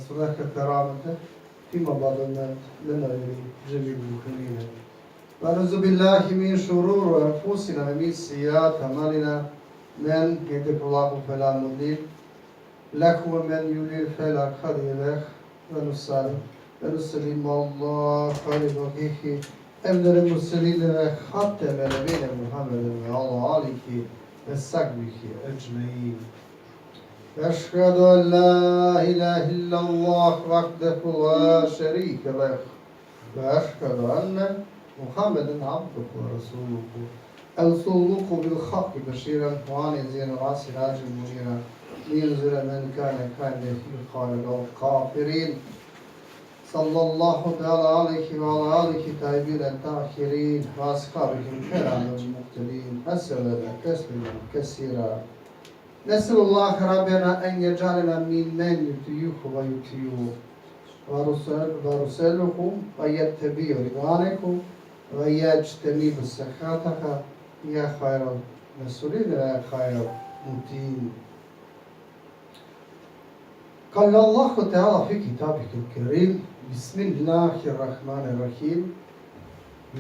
صلاة كرامته فيما بعد لنا جميع المؤمنين. ونعوذ بالله من شرور أنفسنا ومن سيئات أعمالنا من يهده الله فلا مضل له ومن يضلل فلا هادي له ونسلم الله خير وفيه أفضل المرسلين خاتم نبينا محمد وعلى آله وصحبه أجمعين. أشهد أن لا إله إلا الله وحده لا شريك له وأشهد أن محمدا عبده ورسوله أرسله بالحق بشيرا ونذيرا وسراجا منيرا لينذر من كان في خالق الكافرين صلى الله تعالى عليه وعلى آله الطيبين الطاهرين وأصحابه الكرام المقتدين وسلم تسليما كثيرا. نسأل الله ربنا أن يجعلنا ممن يطيعه ويطيعه ورسله ويتبع رضوانكم ويجتنب سخطك يا خير المسؤولين ويا خير المطيعين. قال الله تعالى في كتابه الكريم بسم الله الرحمن الرحيم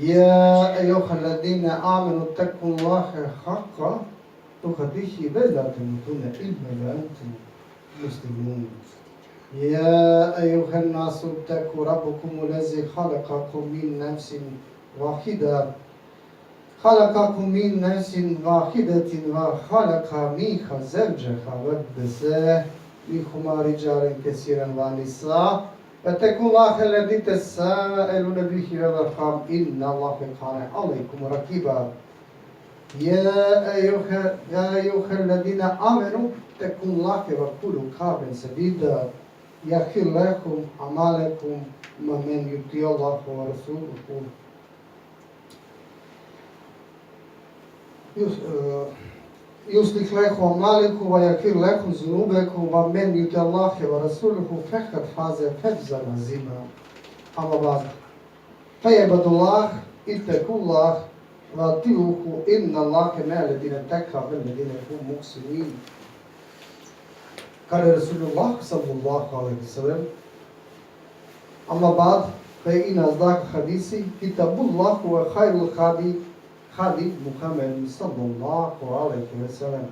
يا أيها الذين آمنوا اتقوا الله حق تقاته ولا تموتن إلا وأنتم مسلمون. يا أيها الناس اتقوا ربكم الذي خلقكم من نفس واحدة وخلق منها زوجها وبث منهما رجالا كثيرا ونساء واتقوا الله الذي تساءلون به والأرحام إن الله كان عليكم رقيبا. يا أيها الذين آمنوا اتقوا الله وقولوا قولا سديدا يغفر لكم أعمالكم ومن يطع الله ورسوله يصلح لكم أعمالكم ويغفر لكم ذنوبكم ومن يطع الله ورسوله فقد فاز فوزا عظيما. أما بعد فيا عباد الله اتقوا الله وأطيعوه إن الله مع الذين اتقوا والذين هم محسنون. قال رسول الله صلى الله عليه وسلم أما بعد فإن أصدق الحديث كتاب الله وخير الهدي هدي محمد صلى الله عليه وسلم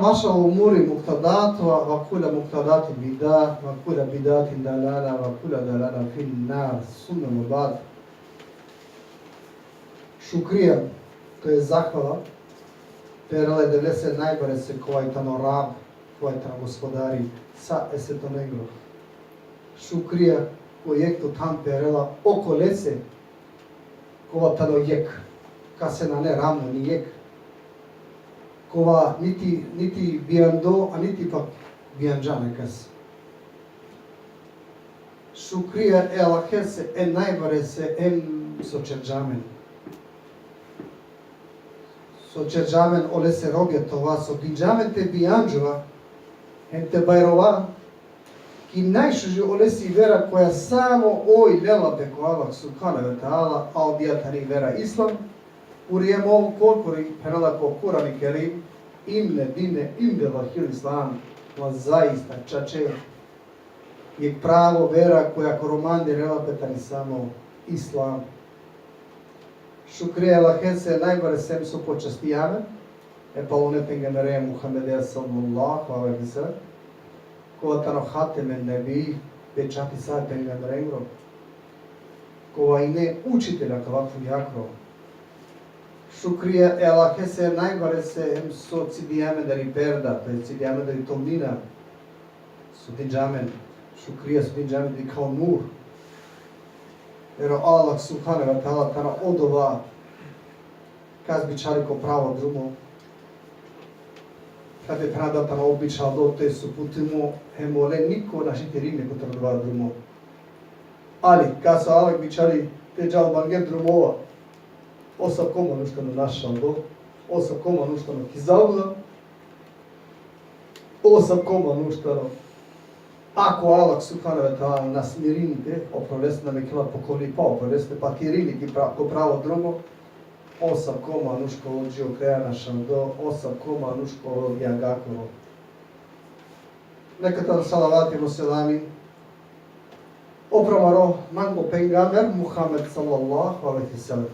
وشر الأمور محدثاتها وكل محدثات بدعة وكل بدعة ضلالة وكل ضلالة في النار. ثم بعد شكريا to je zahvala perale da se najbolje se koji tano rab koji tano gospodari sa eseto negro šukrija koji je to tam perela oko lese kova tano jek ka se na ne ravno ni jek kova niti biando a niti pak bianđane kas šukrija elakese en najbolje se em sočerđamen sočerđamen ole se robjetova sotinđamen te bianđova en te bajrova ki najšuži ole si vera koja samo oj lela beko Allah subhanahu wa ta'ala a objatani vera islam urijemo ovu kolkori penala ko Kurani Kerim imne dine imde vahil islam la zaista čače je pravo vera koja koromande relapetani samo islam. Šukrija lahese najbare sem su počastijane pa unetenga mere Muhammeda sallallahu alaihi wa sallam kova tano hateme nebi pečati satenga merengro kova i ne učitelja kavakvu jakro. Šukrija elahese najbare se em so cidijame dari perda to je cidijame dari tomnina su dinđamen šukrija su dinđamen di kao nur jer Allah subhanahu wa ta'ala tana odova kaz bičari ko pravo drumo kad je prada tana običal do te su putimo hemole niko našite rime ko tradova drumo ali kad su Allah bičari te džal banget drumova osa koma nuštano našal do osa koma nuštano kizalda osa koma nuštano ako Allah subhanahu wa ta'ala nas mirinite, opravesti nam je kila pokolni pa, opravesti pa tirini ki ko pravo drugo, osakoma nuškolo džiokreanašan do osakoma nuškolo jangakoro. Nekatan salavati muselami. Opramaro mango pejgamber Muhammed sallallahu alaihi sallam.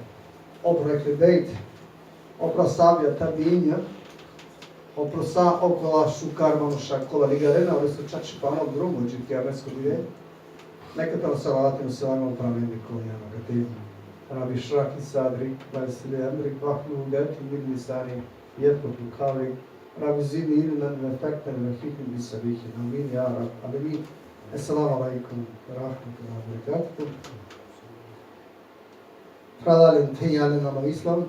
Opro ekli bejt. Opro sabija tabinja. Opro sa okola šukar manuša kola ligarena. Ove su čači pano drugo džitja mesko bide. Nekatan salavati muselami opramendi koljama gati. Rabi šraki sadri, vajsili emri, vahnu gati, midli sani, jetkotu kavi. Rabi zini ilmen ve fekten ve hikmi bisabihi. Amin ya Rab. Amin. Esselamu aleykum ve rahmetullahi ve berekatuhu. Pradalen tenjalen nama islam.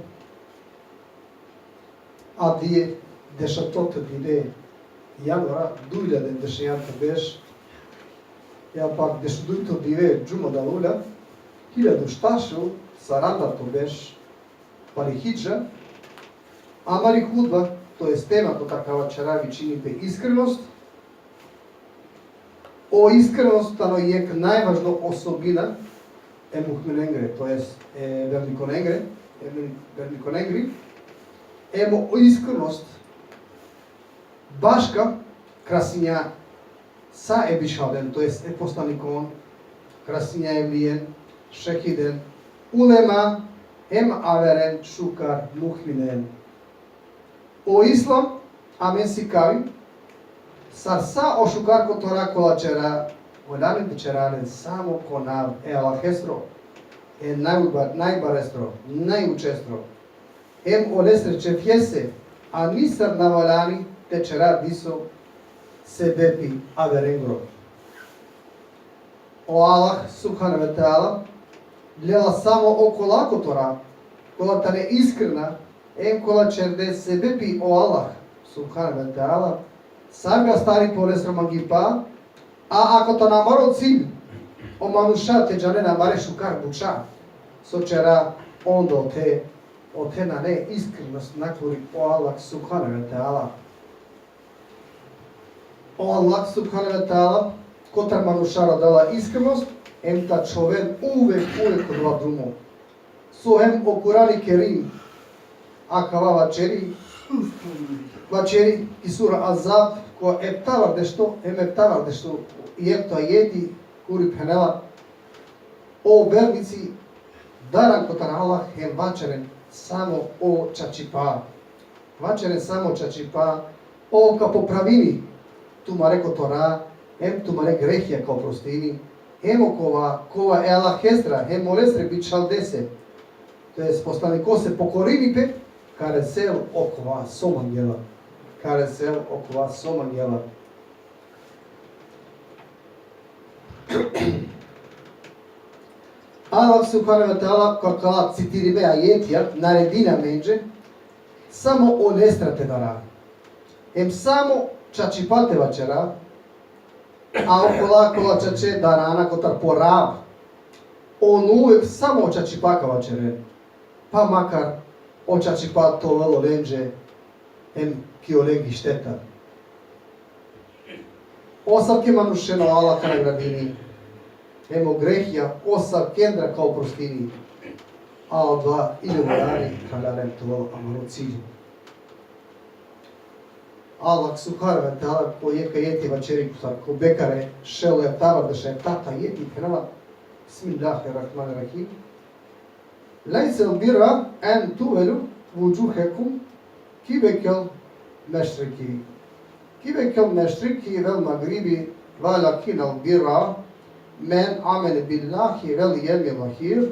A die dešatote bide januara, dujljaden dešajanta beš. Ja pak dešdujto bive džuma dalula. 1000 štašu saranda to beš parihidža. Amari hudba, to je tema ko takava čaravi činite iskrenost. O iskrenost tano je najvažno osobina MUHMINENGRI, to je EVLIJEN. Emo o iskrenost BASHKA, KRASINJA sa SHEHIDEN, to je POSLANIKON, KRASINJA EVLIJEN, SHEHIDEN, ULEMA, AVEREN, SHUKAR, MUHMINEN. O islam, amen si kavi, sa o SHUKAR kotora kola čera, olanin de čeralen samo konav, alahestro, najbarestro, najučestro. Olestre če fjese, a nisar navalani te čera diso sebepi averengro. O Allah subhanahu wa ta'ala, gledala samo okola kotora, kola tane iskrena, kola čerde sebepi o Allah subhanahu wa ta'ala, Saga stari porez romangipa, a ako to namaro cilj, o manuša te džane namare šukar buča, sočera ondo te na ne iskrenost nakuri o Allah subhanahu wa ta'ala. O Allah subhanahu wa ta'ala, kotar manušara dala iskrenost, ta čoven uvek odva drumo. So o Kurani Kerim, a kava vacheri i sura Azab, ko eptavar dešto, i epta jedi, kuri penela, o vernici, daran kotar Allah, vacheren samo o čačipa. Vacheren samo čačipa, o ka popravini, tu mare kotora, tu mare grehja kao prostini, kova alahestra, olestre bit čaldese, to je poslaniko se pokorinipe, karesel okova somangela. Karesel okova somangela. Allah subhanahu wa ta'ala, kakala citirime ajetja, naredina menđe, samo onestrate dara. Samo čačipate vačera, a okola čače darana kotar porab. On uvek samo čačipaka vačere, pa makar očačipa to velo lenđe, ki olegi šteta. Osavke manušeno Allah ka nagradini, grehja, osav kendra kao prostini, a odva ili vojari kalalem to velo amaro cilju. Allah subhanahu wa ta'ala ko jeka jeti vačeri ko bekare šelo je tava da še tata jeti krava. Bismillahirrahmanirrahim. Lejse albira en tuvelu vujuhekum kibekel meštriki. Kibekel meštriki vel magribi valakin albira men amene billahi vel jemi lahir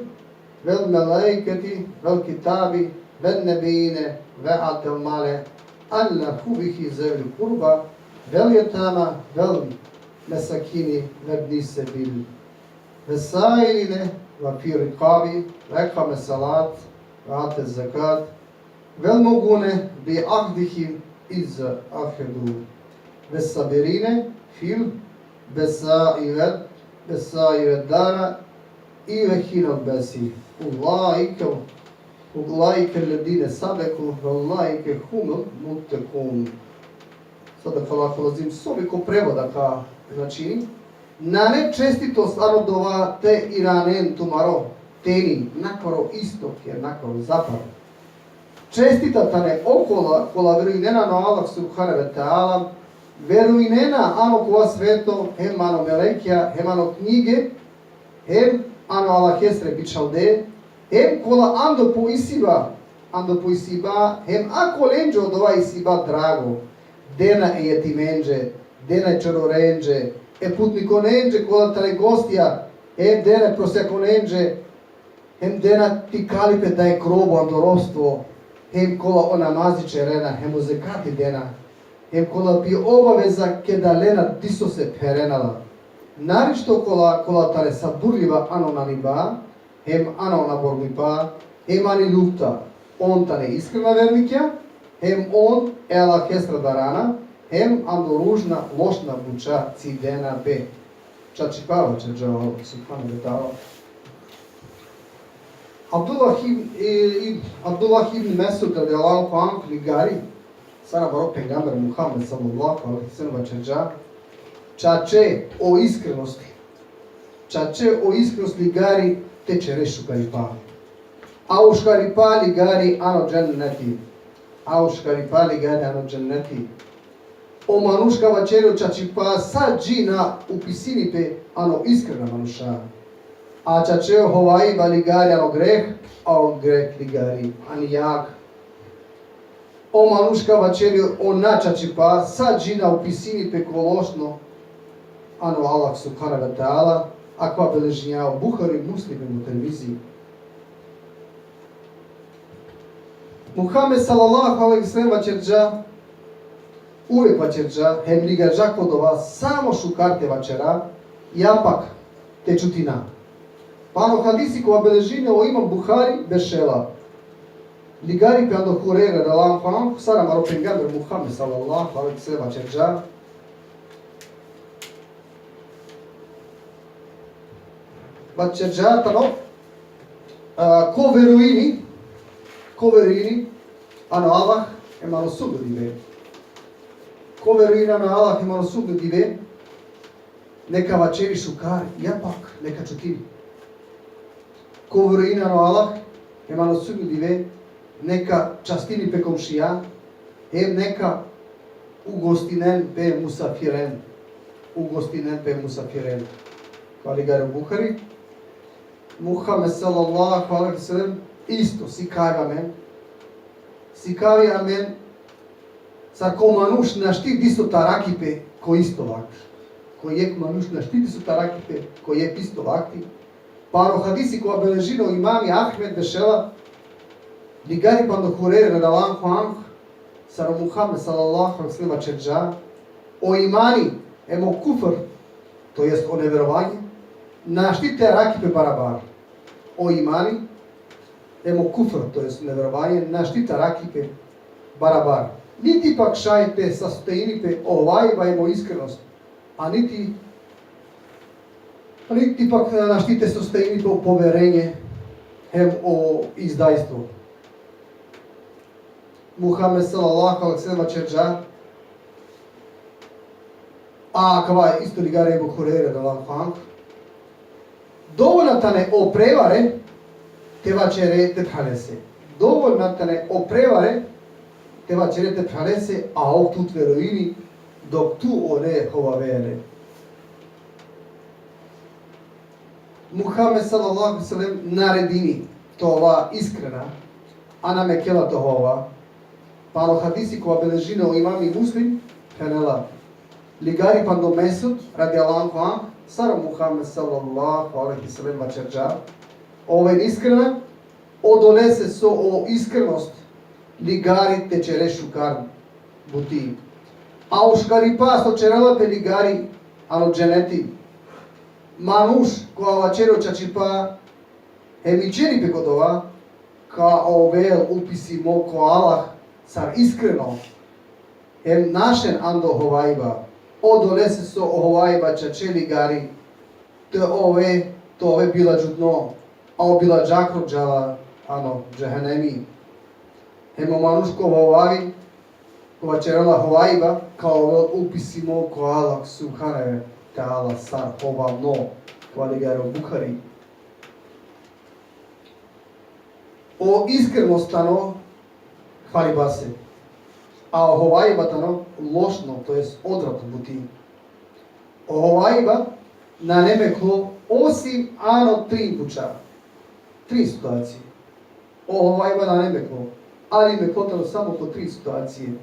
vel melaiketi vel kitabi vel nebine ve atel male alla kubihi zevli kurba vel jetama vel mesakini vebni sebil vesairine وفي رقابي وإقام الصلاة وآتى الزكاة والموجون بعقدهم إذا أخذوا والصابرين في بسائر الدار إيوهين الباسي أولئك الذين صدقوا وأولئك هم المتقون. صدق الله العظيم. Sobiko prevoda ka znači Nare čestitost arodova te iranen tumaro, teni, nakoro istok je nakoro zapad. čestitatane kola veruinena no Allah subhanahu wa ta'ala, veruinena ano kola sveto, hem ano melekja, hem ano knjige, hem ano Allah hesre bičalde, hem kola ando po isiba, hem ako lenđo dova isiba drago, dena e jetimenđe, dena e čororenđe, e putnikonenđe kola tale gostija, hem dena prosjakonenđe, hem dena ti kalipe da je krobo andorovstvo, hem kola ona maziče rena, hem uzekati dena, hem kola bi obaveza keda lena diso se perenala. Narišto kola tale saburljiva ano naniba, hem ano na borbipa, hem ani lufta, on tane iskrena vernikja, hem on ela hesra darana, hem ando ružna lošna buča cidena be. Čači pava čeđao, subhanu betava. Abdullah ibn Mesud radijallahu anhu ligari, sana barok pejgamber Muhammed sallallahu alaihi sallam čeđa, čače o iskrenosti ligari teče re šukaripa. A u škaripa ligari ano dženneti. O manuška vačerio čačipa sa džina u pisinipe ano iskrena manuša. A čačeo hovaiba ligari ano greh, a o greh ligari ani jak. O manuška vačerio ona čačipa sa džina u pisinipe kološno, ano Allah subhanahu wa ta'ala, akva beležnjao Buhari muslimin u televiziji. Muhammed sallallahu alaihi sallam vačerđa, uvijek vačerđa, hem ligađa kodova, samo šukarte vačera, japak tečutina. Pano hadisi kova beležine o imam Buhari bešela. Ligari pe ando hurera da lam fam, sara maro pengamber Muhammed sallallahu alaihi sallam vačerđa, vačerđa tano, ko veruini, ano Allah, emano subudive. Ko veruini, ano Allah, emano subudive, neka vačeri šukar, japak, neka čutini. Ko veruini, ano Allah, emano subudive, neka častini pe komšija, neka ugostinen pe musafiren. Kvali gare u Buhari. Muhammed sallallahu alaihi sallam, isto, sikavi amen, sa ko manuš našti diso tarakipe, ko isto vakti. Ko jek manuš našti diso tarakipe, ko jek isto vakti. Paro hadisi koja beležino imami Ahmed bešela, ligari pando hurere radalanhu anhu, sara Muhammed sallallahu alaihi sallam čerđa, o imani, emo kufr, to jest o neverovanje, našti tarakipe barabar. O imani, emo kufr, to jest neverovanje, naštita rakipe barabar. Niti pak šajte sastojinipe ovajba emo iskrenost, a niti pak naštite sastojinipe o poverenje, hem o izdajstvo. Muhammed sallallahu alaihi sallam čerđa, a kava isto ligare ebo hurere da vam fank, dovoljno tane o prevare, te vačere te pranese. Dovoljno tane o prevare, te vačere te pranese, a ok tut veruini, dok tu one hova vere. Muhammed sallallahu alaihi sallam naredini to ova iskrena, a nam je kjela to ova. Pano hadisi kova beležine o imami muslim, kanela. Ligari pando mesud, radi Allahu an, sara Muhammed sallallahu alaihi sallam vačerđa, ove iskrena, odonese so o iskrenost, ligari tečere šukar buti. A u škaripa so čerela pe ligari, ano dženeti, manuš koja vačero čačipa, emičeri pe kodova, ka ovel upisi mo ko Allah, sar iskreno, hem našen ando hovajba, odonese so o hovajba čače ligari, to ove bila džudno, a obila džakrođala, ano, džehenemi. Hemo manuško hovavi, kova čerela hovajba, kao upisimo ko Allah subhanahu ta'ala sar hovavno, kova ligari u Buhari. O iskrenostano, хвалиба се. А оховајба тано лошно, то есть одвратно бути. Оховајба на немекло осим ано 3 пуча. 3 ситуации. Оховајба на немекло. Али ме котало само по 3 ситуации.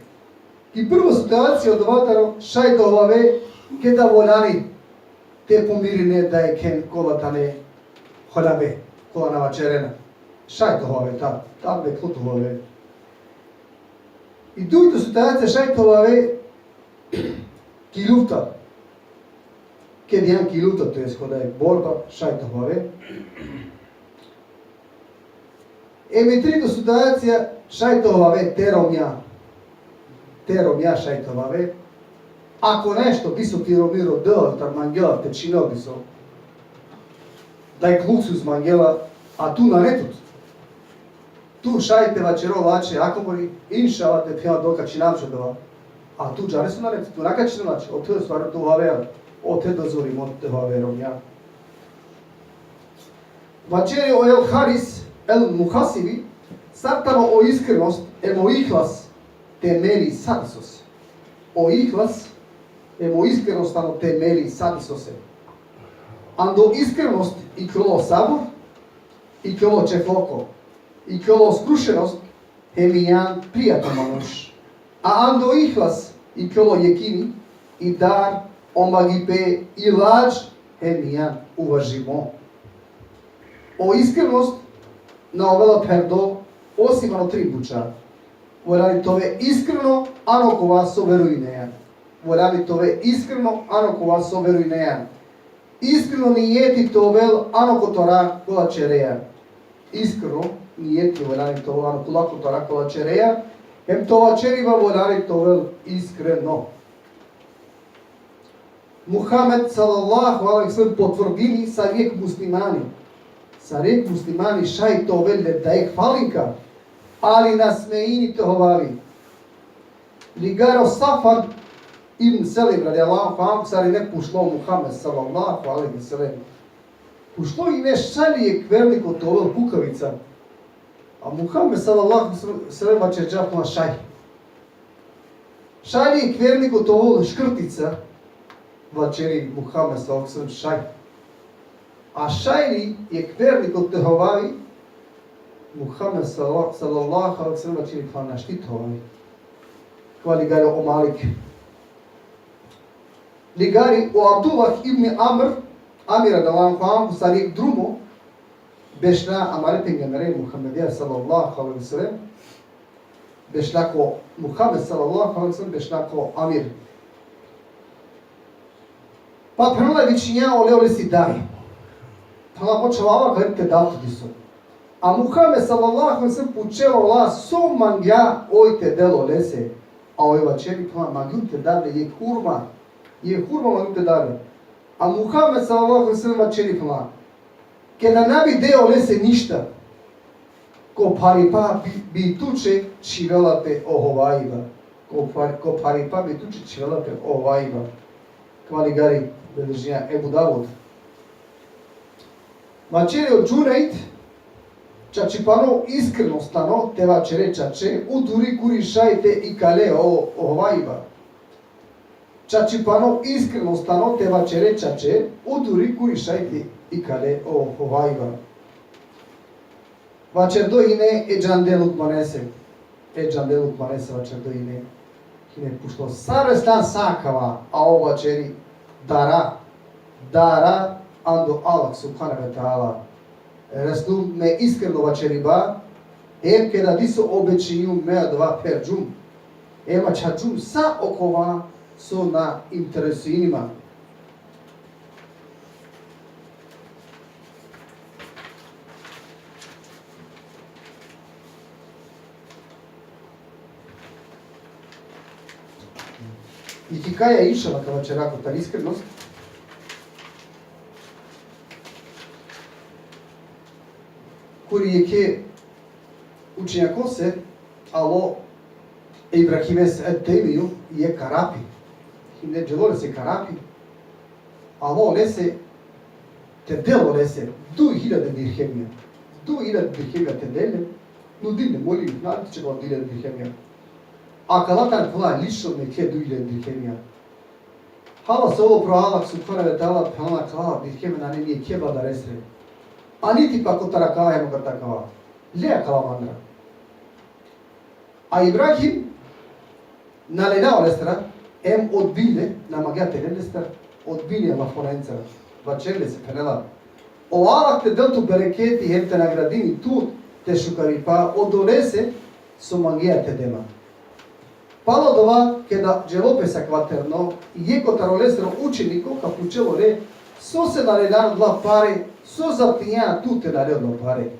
И прва ситуација од ватаро шајтоваве ке да воляни те помирине да е кен колатане холабе, кола на вачерена. Шајтоваве там бе клутоваве. И другата ситуација шајтоваве ки люфта. Ке дијан ки люфта, то е кода е борба, шајтоваве. Еми трета ситуација шајтоваве теромја. Теромја шајтоваве. Ако нешто бисо тиромиро дълтар мангела те чино бисо, дај клуцус мангела, а ту на нетут. Ту шајте вачеро лаче, ако мори иншала те пјава дока чинамше дова. А ту джаре су на нетут, ту нака чино лаче, о те стваро ту вавера, о те дозори мот те вавером ја. Вачери о ел харис, ел мухасиби, сартано о искреност, емо ихлас, те мери садисос. О ихлас, емо искреност ано те мери садисосе. Андо искреност и кроло сабор, и кроло чефлоко, и кроло скрушеност, еми јан пријатно мануш. А андо ихлас и кроло јекини, и дар, омагипе, и лач, еми јан уважимо. О искреност на овела пердо, осим ано 3 буча. Воляни тове искрено, ано кова со веруј неја. Воляни тове искрено, ано кова со веруј неја. Искрено нијети товел, ано котора кола череја. Искрено нијети воляни товел, ано кола котора кола череја. Ем това чериба воляни товел искрено. Мухамед салаллаху алейхи ва саллем потврдили са рек муслимани. Са рек муслимани шај товел да е хвалинка. Ali nasmejinite hovavi. Ligaro Safar ibn Selim radijallahu anhu sari ne pušlo Muhammed sallallahu alejhi ve sellem. Pušlo i ne šalije kvernik od ovel kukavica. A Muhammed sallallahu alejhi ve sellem vače džapno šaj. Šalije kvernik od ovel škrtica vačeri Muhammed sallallahu alejhi ve sellem šaj. A šajli je kvernik od hovavi Muhammed sallallahu alejhi ve sellem čini kao naštitovi. Kao ligari o Malik. Ligari o Abdullah ibn Amir radijallahu anhu sari drumo bešna amare pejgamberi Muhammedija sallallahu alejhi ve sellem. Bešna ko Muhammed sallallahu alejhi ve sellem bešna ko Amir. Pa prela većinja ole si daj. Pa počela gledate datu disu. A Muhammed sallallahu alejhi ve sellem pučeo la so mangja ojte delo lese. A oj vačeri pa magnute dade je hurma magnute dade. A Muhammed sallallahu alejhi ve sellem vačeri pa kada nabi deo lese ništa. Ko paripa bi tuče čivela pe ohovaiba. Ko paripa bi tuče čivela pe ohovaiba. Kvali gari beležnja Ebu Davud. Vačeri od Džunejt Čačipano iskreno stano te vačere čače u duri kuri šajte i kale ohovaiba. Čačipano iskreno stano te vačere čače u duri kuri šajte i kale ohovaiba. Vačer do ine e džandeluk manese. E džandeluk manese vačer do ine. Hine pušlo sarestan sakava, a o vačeri dara ando Allah subhanahu wa ta'ala. Reslu me iskreno vačeriba, em kada diso obećinju mea dva perđum, ema čađum sa okova so na interesinima. I ti kaja išala ka vačeraku, ta iskrenost, kuri je ke učenjako se, alo Ibrahimes et temiju je karapi. I ne dželore se karapi, alo lese, te delo lese, 2000 dirhemija. 2000 dirhemija te dele, Но диле, моли, знаете, че го диле дирхемија. А калатан кола лично не ке дуиле дирхемија. Хала се ово проалак сукхареве тала пана кала дирхеме на не ние кеба да ресре. А нити па котара кава емо ката кава. Леа кала мандра. А Ибрахим наледа олестра, odbile, na magate nelester, odbile la forenza, vacelle se penela. O alak te deltu bereketi hem te nagradini tu te shukaripa, odonese su magia te dema. Palo dova kada dželopesa kvaterno, jeko tarolestro učeniku, kapučelo re, so se naledano dla pare, so zaptinjana tu te naredno pare.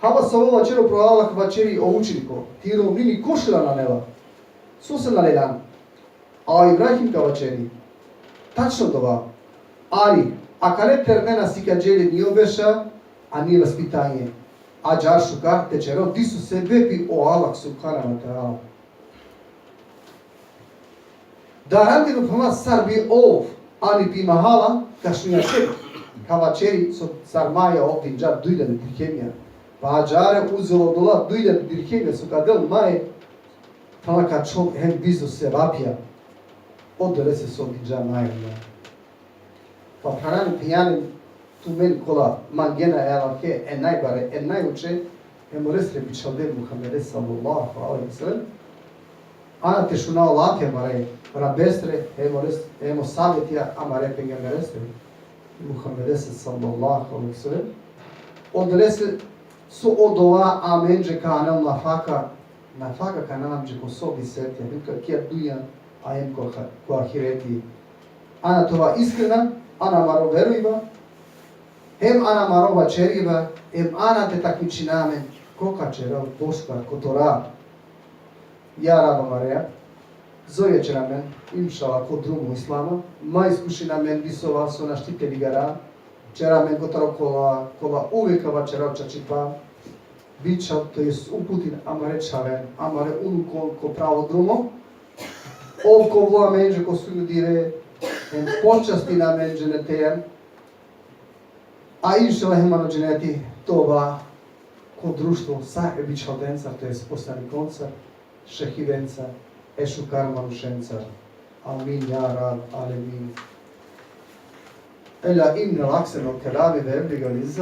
Hava sa ovo večero provalak večeri o učeniku, ti rovnini košila na neva. So se naledano. A Ibrahim kavaceri, tačno dova, ali, a kare termena si kađeli nije obeša, a nije vaspitanje, a džar šukar tečero, ti su se bepi o alak subhana wa ta'ala. Da randinu pama sar bi ov, ani pi mahala, kašnja ček, kavaceri so sar maja ovdje džar dujlen dirhemija, pa džare uzelo dola dujlen dirhemija su kadel maje, pama kad čov hem bizu se vapija. Odore se sobi dža najemna. Pa pranan pijanin tu men kola mangena elake najbare najuče emoresre biçalde Muhammede sallallahu aleyhi ve sellem. Ana te šuna olate mare rabestre emo savjetija amare pengemerestre Muhammede sallallahu aleyhi ve sellem. Odore se su odova amenđe kanal nafaka kanamđe ko sobi setja vika kje dujan ajem ko ahireti. Ana tova iskrena, ana maro verujiva, hem ana maro vačeriva, hem ana te takmičiname, koka čera, boška, kotora. Ja rado Mareja, zoje čera men, inšala kod drumu islama, ma iskušina men visova so naštiteli gara, čera men kotaro kola uveka vačera čačipa, bičav, to je uputin amare čaven, amare unukon ko pravo drumo, ovko vloa menđe ko su ljudire, en počasti na menđe ne tejem, a inšala hemano dženeti toba ko društvo sa ebičaldenca, to je poslanikonca, šehidenca, šukar manušenca. Amin, ja rab, alemin. Ela imne lakseno kelami ve evliga liza.